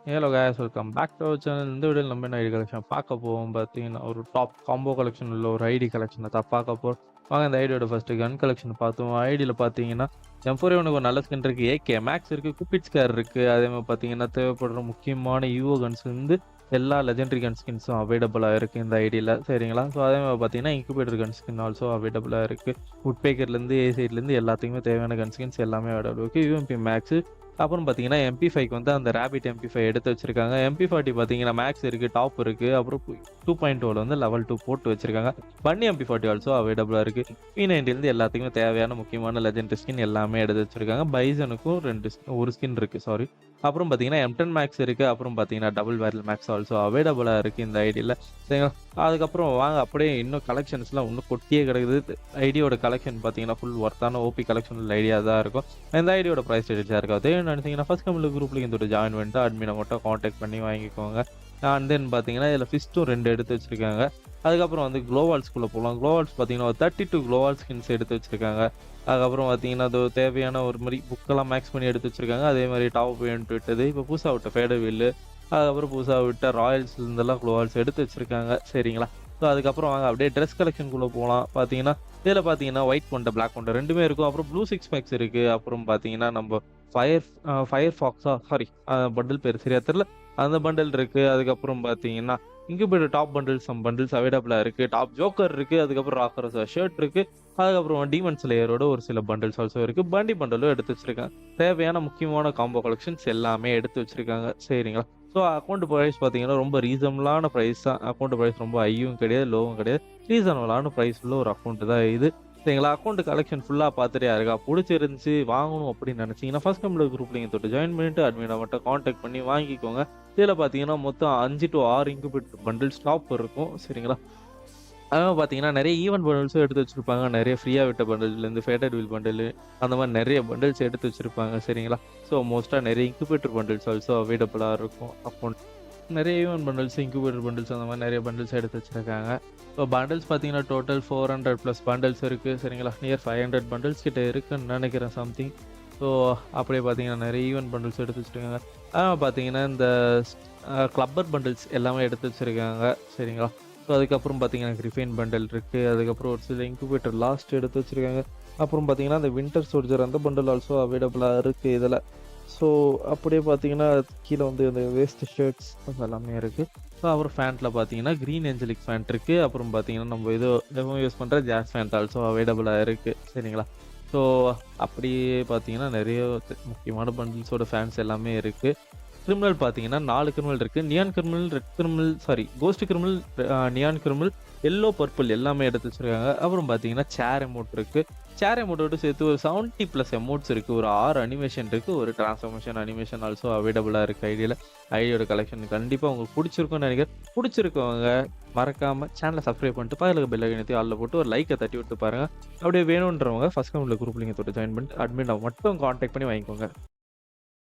Hello guys welcome back to our channel. இந்த வீடியோவில் நம்ம என்ன ஐடி கலெக்ஷன் பார்க்க போவோம் பார்த்தீங்கன்னா, ஒரு டாப் காம்போ கலெக்ஷன் உள்ள ஒரு ஐடி கலெக்ஷனை தான் பார்க்க போகிறோம். வாங்க இந்த ஐடியோட ஃபஸ்ட்டு கன் கலெக்ஷன் பார்த்தோம். ஐடியில் பார்த்தீங்கன்னா M4A1 ஒரு நல்ல ஸ்கின் இருக்குது, AK மேக்ஸ் இருக்குது, குப்பிட் ஸ்கேர் இருக்குது. அதே மாதிரி பார்த்தீங்கன்னா தேவைப்படுற முக்கியமான யூஓ கன்ஸ் வந்து எல்லா லெஜெண்டரி கன் ஸ்கின்ஸும் அவைலபிளாக இருக்குது இந்த ஐடியில், சரிங்களா? ஸோ அதே மாதிரி பார்த்தீங்கன்னா இன்குபேட்டர் கன் ஸ்கின் ஆல்சோ அவைலபிளாக இருக்குது. வுட் பேக்கர்லேருந்து ஏ சைட்லேருந்து எல்லாத்துக்குமே தேவையான கன் ஸ்கின்ஸ் எல்லாமே அவைலபிள் இருக்குது. யூஎம்பி மேக்ஸு அப்புறம் பார்த்தீங்கன்னா MP5க்கு வந்து அந்த ரேபிட் MP5 எடுத்து வச்சிருக்காங்க. MP40 பார்த்தீங்கன்னா மேக்ஸ் இருக்குது, டாப் இருக்குது. அப்புறம் 2.0ல வந்து லெவல் 2 போட்டு வச்சிருக்காங்க. பன்னி MP40 ஆல்சோ அவைலபிளாக இருக்குது. P90லேருந்து எல்லாத்துக்குமே தேவையான முக்கியமான லெஜெண்டரி ஸ்கின் எல்லாமே எடுத்து வச்சிருக்காங்க. பைசனுக்கும் ஒரு ஸ்கின் இருக்குது, சாரி. அப்புறம் பார்த்தீங்கன்னா M10 மேக்ஸ் இருக்குது. அப்புறம் பார்த்தீங்கன்னா டபுள் பேரல் மேக்ஸ் ஆல்சோ அவைலபிளாக இருக்குது இந்த ஐடியில், சரிங்களா? அதுக்கப்புறம் வாங்க அப்படியே இன்னும் கலெக்ஷன்ஸ்லாம் இன்னும் கொட்டியே கிடக்குது. ஐடியோட கலெக்ஷன் பார்த்தீங்கன்னா ஃபுல் ஒர்த்தான ஓபி கலெக்ஷன் உள்ள ஐடியா தான் இருக்கும். இந்த ஐடியோட ப்ரைஸ் டீடைல்ஸாக இருக்கும். அதே நினச்சிங்கன்னா ஃபஸ்ட் கம்மில் குரூப்பில் இந்த ஜாயின் பண்ணிட்டு அட்மினை மட்டும் காண்டாக்ட் பண்ணி வாங்கிக்கோங்க. அண்ட் தென் பார்த்தீங்கன்னா இதில் ஃபிஸ்ட்டும் 2 எடுத்து வச்சிருக்காங்க. அதுக்கப்புறம் வந்து க்ளோவால்ஸ்குள்ளே போகலாம். க்ளோவால்ஸ் பார்த்தீங்கன்னா ஒரு 32 க்ளோவால் ஸ்கின்ஸ் எடுத்து வச்சிருக்காங்க. அதுக்கப்புறம் பார்த்தீங்கன்னா அது தேவையான ஒரு மாதிரி புக்கெல்லாம் மேக்ஸ் பண்ணி எடுத்து வச்சிருக்காங்க. அதே மாதிரி டாப் வேன்ட்டு விட்டது, இப்போ புதுசாக விட்ட ஃபேடர் வில்லு, அதுக்கப்புறம் புதுசாக விட்ட ராயல்ஸ்லேருந்தெல்லாம் க்ளோவால்ஸ் எடுத்து வச்சிருக்காங்க, சரிங்களா? ஸோ அதுக்கப்புறம் வாங்க அப்படியே ட்ரெஸ் கலெக்ஷனுக்குள்ளே போகலாம். பார்த்தீங்கன்னா இதில் பார்த்தீங்கன்னா ஒயிட் கொண்ட பிளாக் கொண்ட 2மே இருக்கும். அப்புறம் ப்ளூ சிக்ஸ் மேக்ஸ் இருக்குது. அப்புறம் பார்த்தீங்கன்னா நம்ம ஃபயர் ஃபாக்ஸா, சாரி பண்டில் பேர் சரியா தெரில, அந்த பண்டில் இருக்குது. அதுக்கப்புறம் பார்த்தீங்கன்னா இன்குபேட்டர் டாப் பண்டில்ஸ் பண்டில்ஸ் அவைலபிளாக இருக்குது. டாப் ஜோக்கர் இருக்குது. அதுக்கப்புறம் ராக்கர்ஸ் ஷர்ட் இருக்குது. அதுக்கப்புறம் டீமன் ஸ்லேயரோட ஒரு சில பண்டில்ஸ் ஆல்சோ இருக்குது. பண்டி பண்டலும் எடுத்து வச்சிருக்காங்க. தேவையான முக்கியமான காம்போ கலெக்ஷன்ஸ் எல்லாமே எடுத்து வச்சிருக்காங்க, சரிங்களா? ஸோ அக்கௌண்ட் ப்ரைஸ் பார்த்தீங்கன்னா ரொம்ப ரீசனபிளான ப்ரைஸ் தான். அக்கௌண்ட் ப்ரைஸ் ரொம்ப ஹையும் கிடையாது, லோவும் கிடையாது. ரீசனபிளான ப்ரைஸ் உள்ள ஒரு அக்கௌண்ட் தான் இது, சரிங்களா? அக்கௌண்ட் கலெக்ஷன் ஃபுல்லாக பார்த்துட்டே இருக்கா பிடிச்சிருந்துச்சு வாங்கணும் அப்படின்னு நினச்சிங்கன்னா ஃபஸ்ட் கம்மில் குரூப் நீங்கள் தொட்டு ஜாயின் பண்ணிட்டு அட்மினை மட்டும் காண்டாக்ட் பண்ணி வாங்கிக்கோங்க. இதில் பார்த்தீங்கன்னா மொத்தம் 5 to 6 இன்குபேட்டர் பண்டில் ஸ்டாப் இருக்கும், சரிங்களா? அதான் பார்த்தீங்கன்னா நிறைய ஈவென்ட் பண்டில்ஸும் எடுத்து வச்சிருப்பாங்க. நிறைய ஃப்ரீயாக விட்ட பண்டில்லேருந்து ஃபேட்டட் வீல் பண்டில் அந்த மாதிரி நிறைய பண்டில்ஸ் எடுத்து வச்சிருப்பாங்க, சரிங்களா? ஸோ மோஸ்ட்டாக நிறைய இன்குபேட்டர் பண்டில்ஸ் ஆல்சோ அவைலபிளாக இருக்கும். அக்கௌண்ட் நிறைய ஈவென்ட் பண்டில்ஸ், இன்குபேட்டர் பண்டில்ஸ் அந்த மாதிரி நிறைய பண்டில்ஸ் எடுத்து வச்சிருக்காங்க. ஸோ பண்டில்ஸ் பார்த்தீங்கன்னா டோட்டல் 400+ பண்டில்ஸ் இருக்குது, சரிங்களா? நியர் 500 பண்டில்ஸ் கிட்ட இருக்குன்னு நினைக்கிறேன் சம்திங். ஸோ அப்படியே பார்த்தீங்கன்னா நிறைய ஈவென்ட் பண்டில்ஸ் எடுத்து வச்சிருக்காங்க. பார்த்தீங்கன்னா இந்த கிளப்பர் பண்டில்ஸ் எல்லாமே எடுத்து வச்சிருக்காங்க, சரிங்களா? ஸோ அதுக்கப்புறம் பார்த்தீங்கன்னா கிரிஃபைன் பண்டல் இருக்குது. அதுக்கப்புறம் ஒரு சில இன்குபேட்டர் லாஸ்ட் எடுத்து வச்சிருக்காங்க. அப்புறம் பார்த்தீங்கன்னா அந்த வின்டர் சோல்ஜர் அந்த பண்டல் ஆல்சோ அவைலபிளாக இருக்குது இதில். ஸோ அப்படியே பார்த்தீங்கன்னா கீழே வந்து அந்த வேஸ்ட் ஷர்ட்ஸ் எல்லாமே இருக்குது. ஸோ அப்புறம் ஃபேண்ட்டில் பார்த்தீங்கன்னா க்ரீன் ஏஞ்சலிக் ஃபேண்ட் இருக்குது. அப்புறம் பார்த்தீங்கன்னா நம்ம எப்பவும் யூஸ் பண்ணுற ஜாஸ் ஃபேண்ட் ஆல்சோ அவைலபிளாக இருக்குது, சரிங்களா? ஸோ அப்படியே பார்த்தீங்கன்னா நிறைய முக்கியமான பண்டில்ஸோட ஃபேன்ஸ் எல்லாமே இருக்குது. கிரிமினல் பார்த்தீங்கன்னா 4 கிரிமினல் இருக்குது. Neon criminal, red criminal, sorry ghost criminal, neon criminal, yellow purple எல்லாமே எடுத்து வச்சிருக்காங்க. அப்புறம் பார்த்தீங்கன்னா சேர் எமௌண்ட் இருக்குது. சேர் எமௌண்ட்டோடு சேர்த்து ஒரு 70+ எமௌண்ட்ஸ் இருக்குது. ஒரு 6 அனிமேஷன் இருக்குது. ஒரு டிரான்ஸ்ஃபர்மேஷன் அனிமேஷன் ஆல்சோ அவைலபிளாக இருக்குது ஐடியில். ஐடியோட கலெக்ஷன் கண்டிப்பாக உங்களுக்கு பிடிச்சிருக்கும்னு நினைக்கிறேன். பிடிச்சிருக்கவங்க மறக்காமல் சேனலை சப்ஸ்கிரைப் பண்ணிட்டு பக்கத்தில் பெல் ஐக்கனை ஆல்ல போட்டு ஒரு லைக்கை தட்டி விட்டு பாருங்கள். அப்படியே வேணுன்றவங்க ஃபஸ்ட் கமெண்ட்ல குரூப் லிங்கை தொட்டு ஜாயின் பண்ணிட்டு அட்மினை மட்டும் காண்டாக்ட் பண்ணி வாங்கிக்கோங்க.